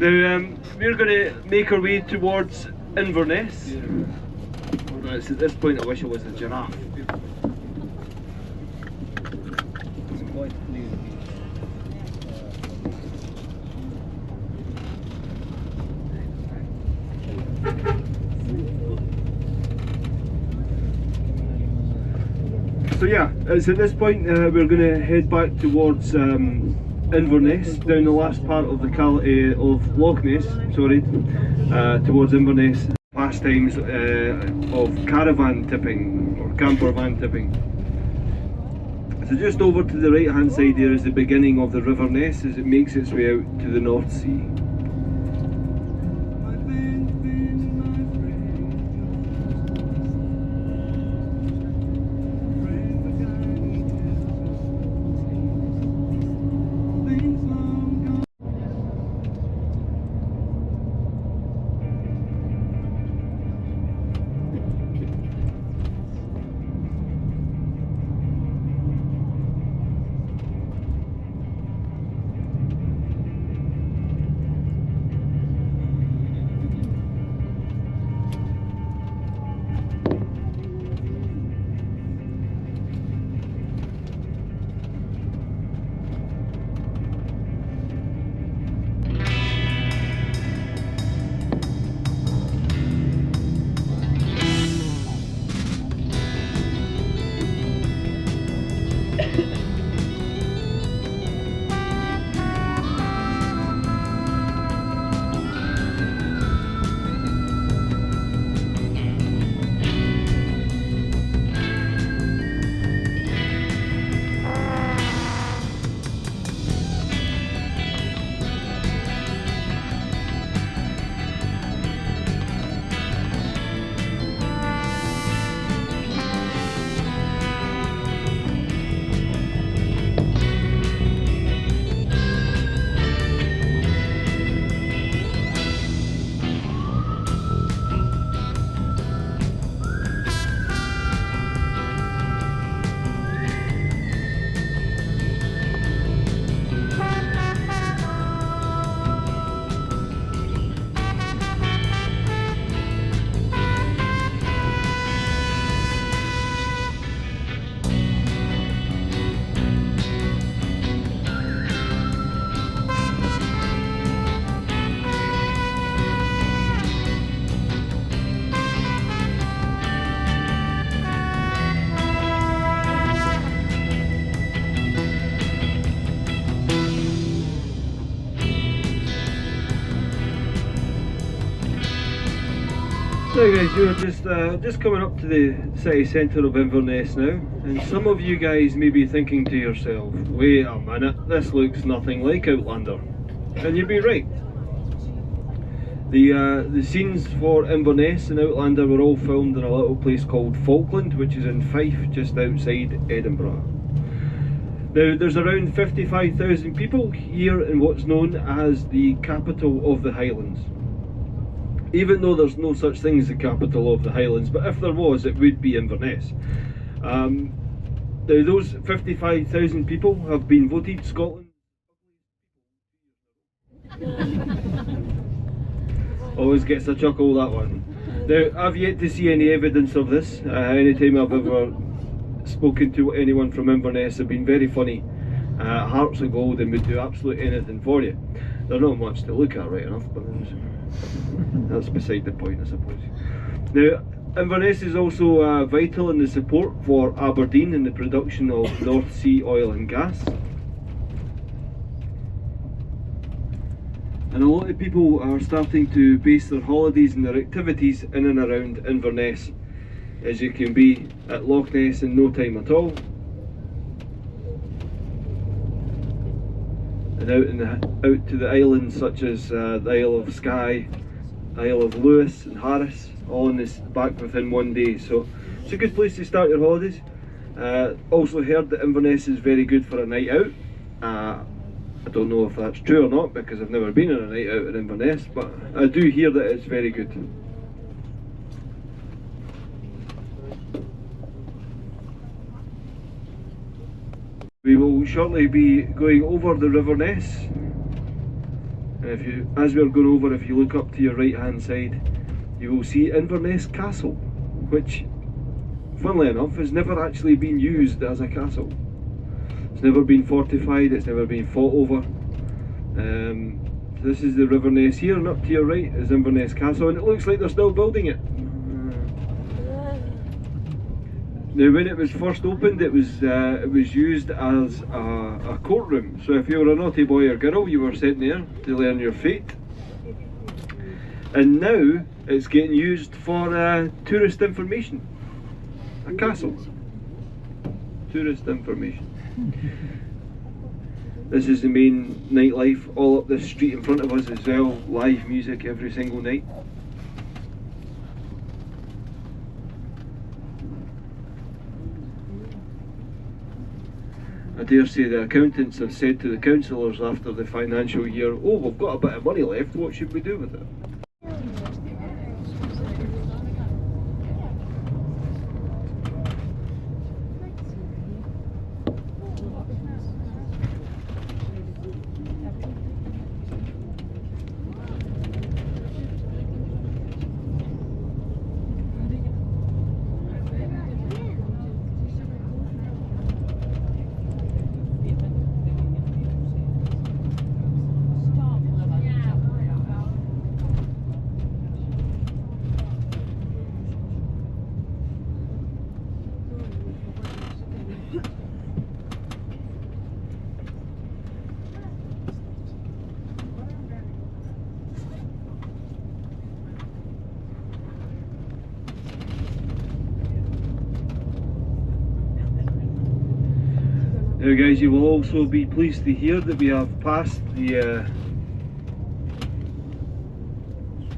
Now we're going to make our way towards Inverness. Yeah. Right, so at this point I wish I was a giraffe. So yeah, so at this point we're going to head back towards Inverness, down the last part of the of Loch Ness, sorry, towards Inverness. Pastimes of caravan tipping or camper van tipping. So just over to the right hand side here is the beginning of the River Ness as it makes its way out to the North Sea. So guys, you're just coming up to the city centre of Inverness now, and some of you guys may be thinking to yourself, wait a minute, this looks nothing like Outlander. And you'd be right. The scenes for Inverness and Outlander were all filmed in a little place called Falkland, which is in Fife, just outside Edinburgh. Now there's around 55,000 people here in what's known as the capital of the Highlands. Even though there's no such thing as the capital of the Highlands, but if there was, it would be Inverness. Now those 55,000 people have been voted Scotland. Always gets a chuckle, that one. Now I've yet to see any evidence of this. Anytime I've ever spoken to anyone from Inverness, have been very funny. Hearts of gold and would do absolutely anything for you. They're not much to look at, right enough, but that's beside the point, I suppose. Now, Inverness is also vital in the support for Aberdeen in the production of North Sea oil and gas. And a lot of people are starting to base their holidays and their activities in and around Inverness, as you can be at Loch Ness in no time at all. And out to the islands such as the Isle of Skye, Isle of Lewis and Harris, all in this back within one day. So it's a good place to start your holidays. Also heard that Inverness is very good for a night out. I don't know if that's true or not because I've never been on a night out in Inverness, but I do hear that it's very good. We will shortly be going over the River Ness. And if you, as we're going over, if you look up to your right hand side, you will see Inverness Castle, which, funnily enough, has never actually been used as a castle. It's never been fortified, it's never been fought over. This is the River Ness here, and up to your right is Inverness Castle, and it looks like they're still building it. Now, when it was first opened, it was used as a courtroom. So if you were a naughty boy or girl, you were sent there to learn your fate. And now it's getting used for tourist information. A castle. Tourist information. This is the main nightlife all up this street in front of us as well. Live music every single night. I dare say the accountants have said to the councillors after the financial year, oh, we've got a bit of money left, what should we do with it? Now guys, you will also be pleased to hear that we have passed the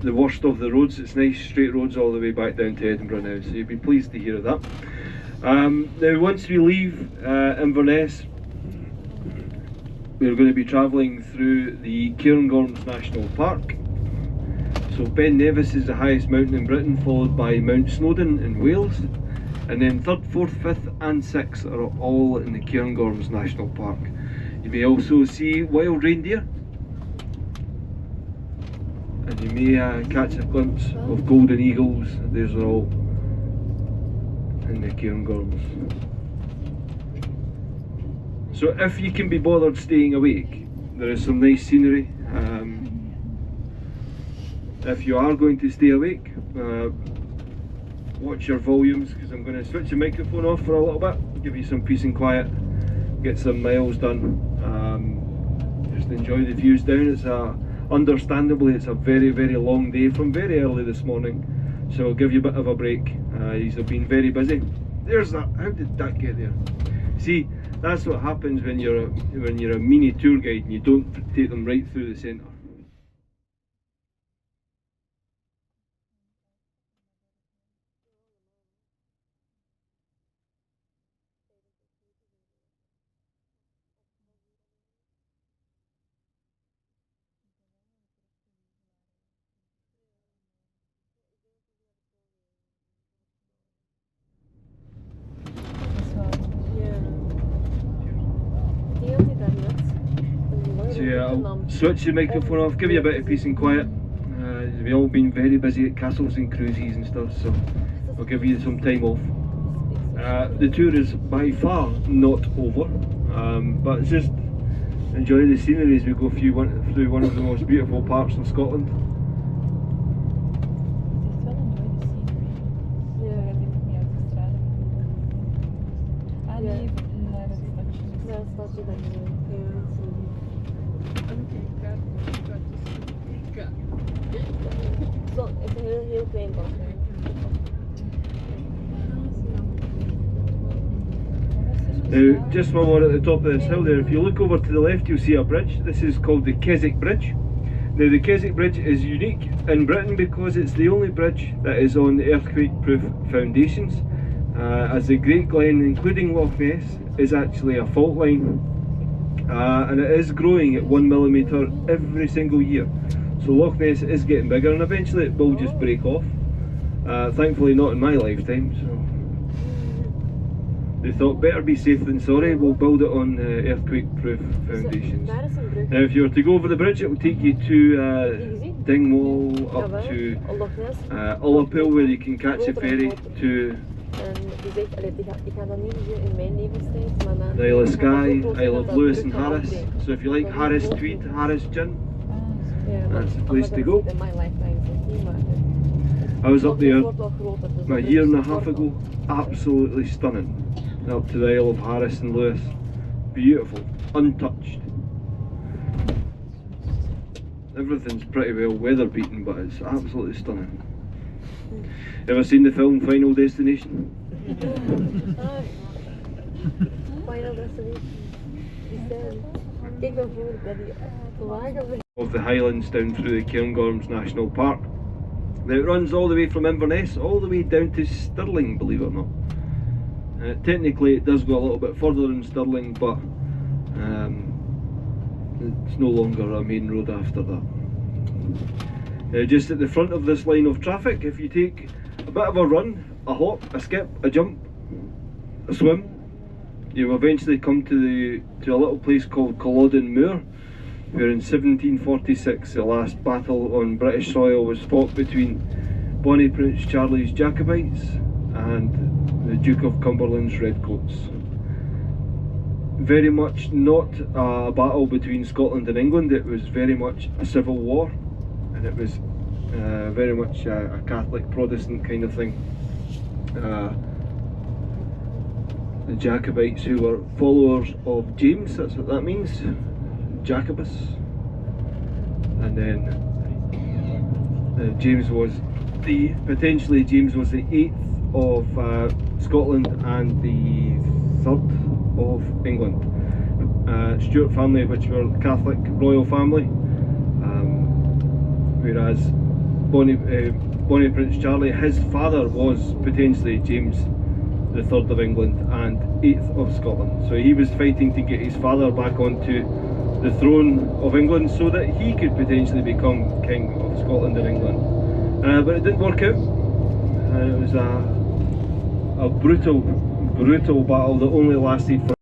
worst of the roads. It's nice straight roads all the way back down to Edinburgh now, so you'll be pleased to hear that. Now once we leave Inverness, we're going to be travelling through the Cairngorms National Park. So Ben Nevis is the highest mountain in Britain, followed by Mount Snowdon in Wales. And then 3rd, 4th, 5th and 6th are all in the Cairngorms National Park. You may also see wild reindeer, and you may catch a glimpse of golden eagles. These are all in the Cairngorms. So if you can be bothered staying awake, there is some nice scenery. If you are going to stay awake, watch your volumes, because I'm going to switch the microphone off for a little bit, give you some peace and quiet, get some miles done, just enjoy the views down. It's understandably it's a very, very long day from very early this morning, so I'll give you a bit of a break. These have been very busy. There's that, how did that get there? See, that's what happens when you're a mini tour guide and you don't take them right through the centre. So yeah, I'll switch the microphone off, give you a bit of peace and quiet. We've all been very busy at castles and cruises and stuff, so I'll give you some time off. The tour is by far not over, but it's just enjoy the scenery as we go through one of the most beautiful parts of Scotland. Now, just while we're at the top of this hill there, if you look over to the left you'll see a bridge. This is called the Keswick Bridge. Now the Keswick Bridge is unique in Britain because it's the only bridge that is on earthquake-proof foundations, as the Great Glen, including Loch Ness, is actually a fault line, and it is growing at 1mm every single year. So Loch Ness is getting bigger, and eventually it will just break off. Thankfully not in my lifetime. So They thought better be safe than sorry, we'll build it on earthquake-proof foundations. Daar is een brug. Now if you were to go over the bridge, it will take you to Dingwall, up Jawel, to Loch Ness. Ullapool, where you can catch a Groter en ferry groter. to En die zegt, allee, ik ga dat niet doen in mijn levenstijd, maar dan... the Isle of ik ga dat Skye, zo groot Isle dat of dat Lewis brug and gaat Harris. afbreken. So if you like Dat is Harris groot Tweed, genoeg. Harris Gin, Ja, that's the I'm place not to gonna go. see it in my lifetime, zeg niet, maar... I was up Loch Ness there wordt wel groter, dus a de year and a brug half wordt ago, wel- absolutely stunning. Up to the Isle of Harris and Lewis, beautiful, untouched. Everything's pretty well weather beaten, but it's absolutely stunning. Ever seen the film Final Destination? Final Destination. Die scène. Kijk dan voor dat die wagen... Of the Highlands down through the Cairngorms National Park. Now it runs all the way from Inverness all the way down to Stirling, believe it or not. Technically it does go a little bit further than Stirling, but it's no longer a main road after that. Just at the front of this line of traffic, if you take a bit of a run, a hop, a skip, a jump, a swim, you will eventually come to a little place called Culloden Moor, where in 1746 the last battle on British soil was fought between Bonnie Prince Charlie's Jacobites and the Duke of Cumberland's Redcoats. Very much not a battle between Scotland and England, it was very much a civil war, and it was very much a Catholic Protestant kind of thing. The Jacobites, who were followers of James, that's what that means, Jacobus, and then James was potentially James was the 8th of Scotland and the 3rd of England. Stuart family, which were Catholic royal family, whereas Bonnie Prince Charlie, his father was potentially James the 3rd of England and 8th of Scotland. So he was fighting to get his father back onto the throne of England so that he could potentially become King of Scotland and England. But it didn't work out. It was a brutal battle that only lasted for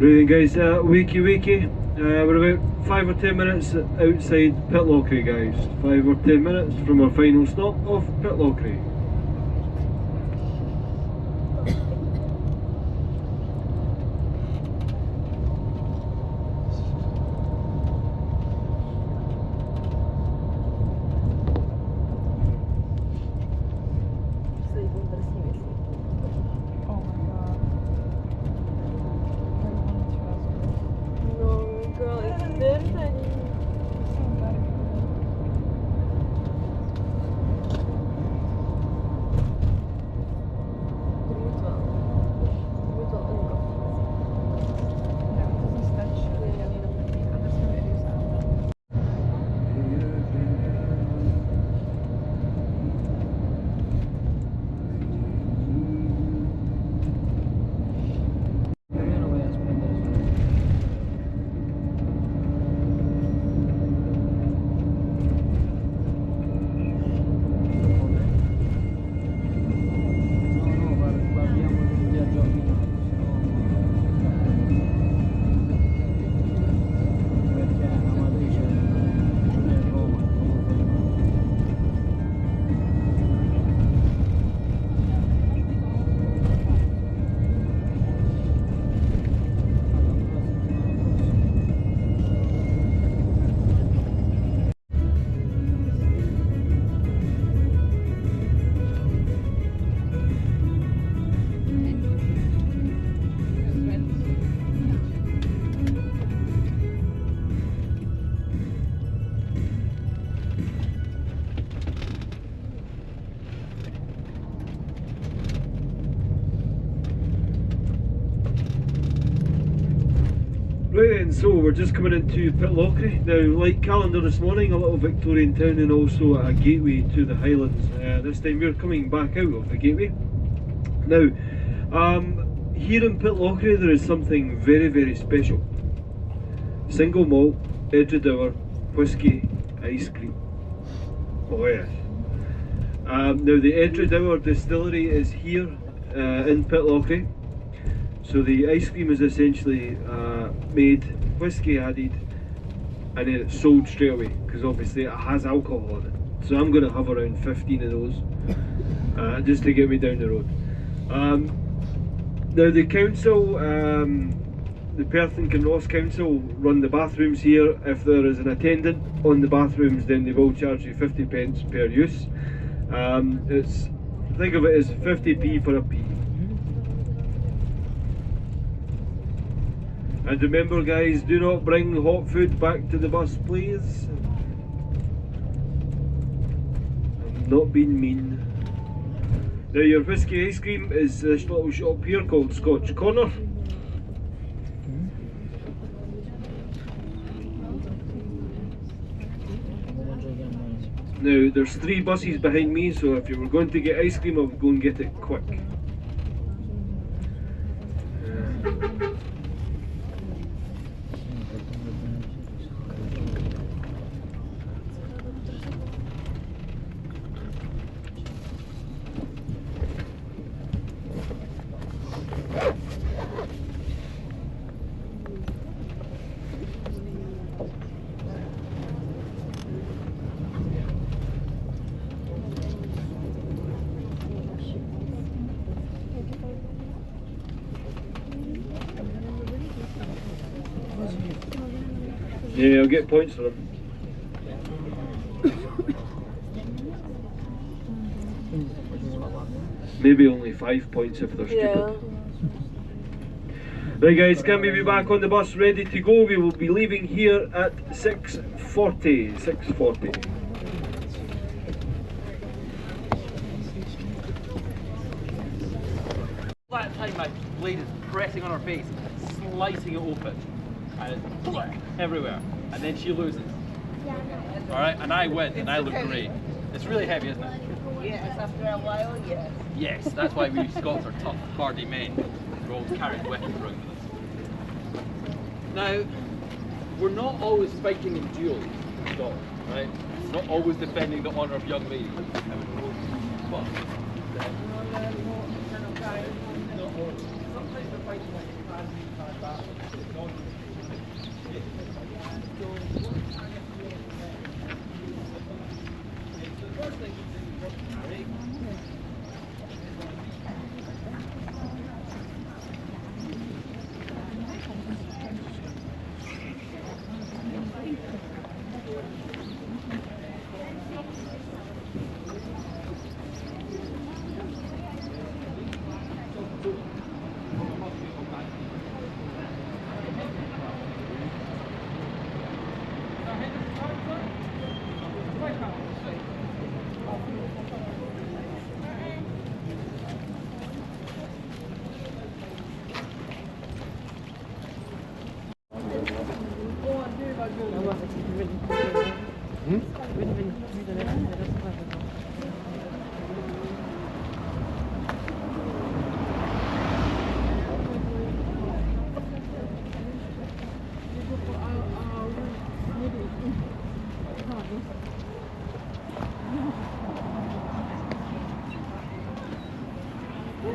Right then guys, wakey wakey. We're about 5 or 10 minutes outside Pitlochry guys. 5 or 10 minutes from our final stop of Pitlochry. Right then, so we're just coming into Pitlochry. Now, like Calendar this morning, a little Victorian town and also a gateway to the Highlands. This time we're coming back out of the gateway. Now, here in Pitlochry there is something very, very special. Single malt, Edgedour, whisky, ice cream. Oh yes. Now the Edgedour distillery is here in Pitlochry. So the ice cream is essentially made, whisky added, and then it's sold straight away because obviously it has alcohol in it. So I'm going to have around 15 of those just to get me down the road. Now the council, the Perth and Kinross Council run the bathrooms here. If there is an attendant on the bathrooms, then they will charge you 50 pence per use. Think of it as 50p for a pee. And remember guys, do not bring hot food back to the bus please. I'm not being mean. Now your whisky ice cream is this little shop here called Scotch Corner. Now there's 3 buses behind me, so if you were going to get ice cream I would go and get it quick. Yeah, I'll get points for them. Maybe only 5 points if they're stupid. Right guys, can we be back on the bus ready to go? We will be leaving here at 6:40. 6:40. That time my blade is pressing on her face, slicing it open, and it's everywhere, and then she loses. Alright, and I win, and I look great. It's really heavy, isn't it? Yes, after a while, yes. Yes, that's why we Scots are tough, hardy men. We're always carrying weapons around with us. Now, we're not always fighting in duels in Scotland, right? We're not always defending the honour of young ladies. But sometimes we're fighting like a Your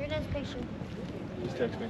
next picture. Just text me.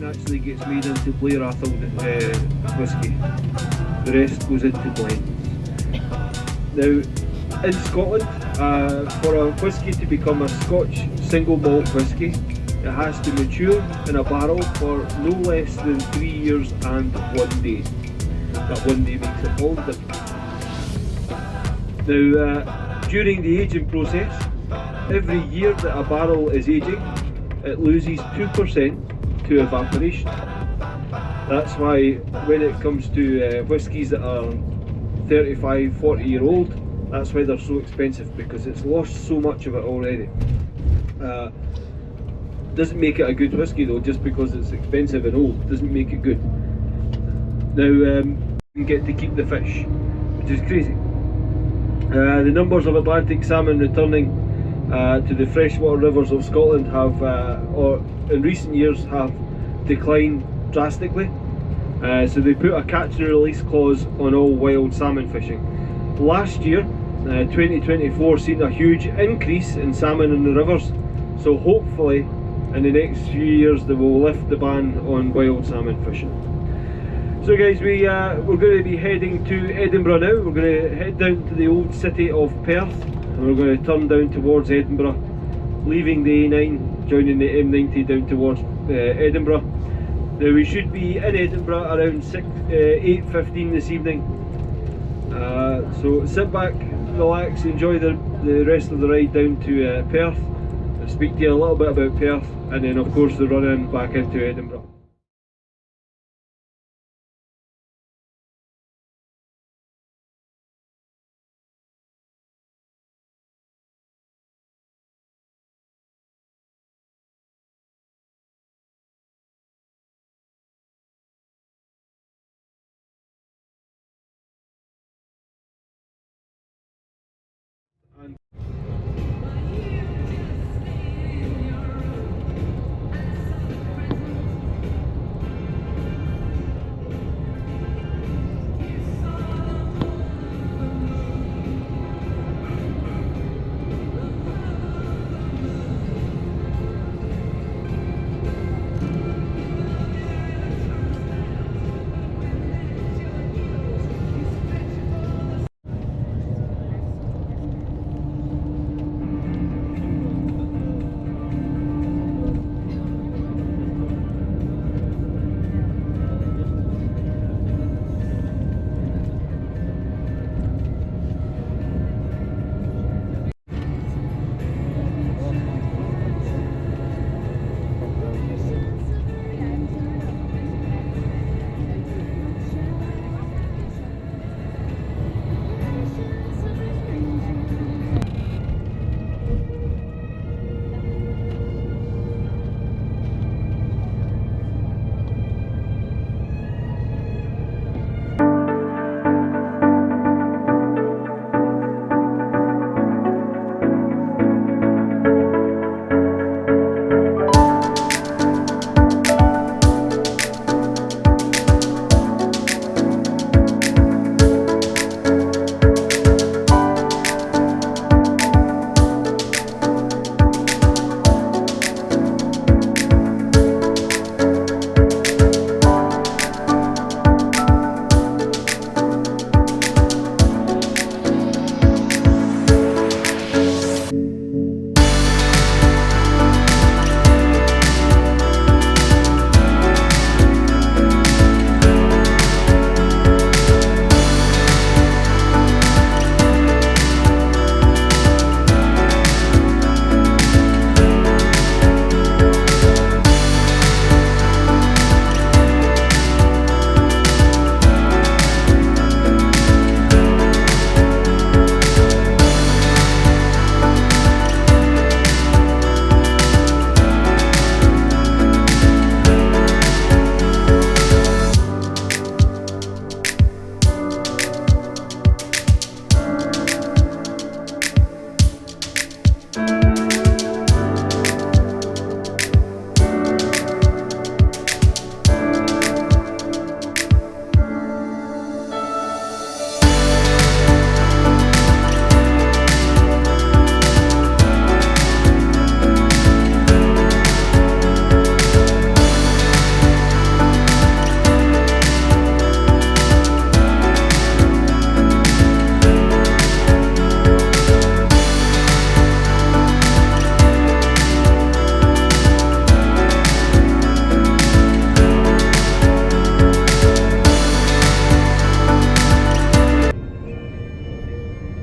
Actually gets made into Blair Athol whisky. The rest goes into blends. Now, in Scotland, for a whisky to become a Scotch single malt whisky, it has to mature in a barrel for no less than 3 years and 1 day. That 1 day makes it all the difference. Now, during the aging process, every year that a barrel is aging, it loses 2% to evaporation. That's why when it comes to whiskies that are 35, 40 year old, that's why they're so expensive, because it's lost so much of it already. Doesn't make it a good whisky though, just because it's expensive and old, doesn't make it good. Now, you get to keep the fish, which is crazy. The numbers of Atlantic salmon returning to the freshwater rivers of Scotland have, or in recent years, have declined drastically. So they put a catch and release clause on all wild salmon fishing. Last year, 2024, seen a huge increase in salmon in the rivers, so hopefully in the next few years they will lift the ban on wild salmon fishing. So guys, we're going to be heading to Edinburgh now. We're going to head down to the old city of Perth, and we're going to turn down towards Edinburgh, leaving the A9, joining the M90 down towards Edinburgh. Now we should be in Edinburgh around 8:15 this evening. So sit back, relax, enjoy the rest of the ride down to Perth. I'll speak to you a little bit about Perth, and then of course the run in back into Edinburgh.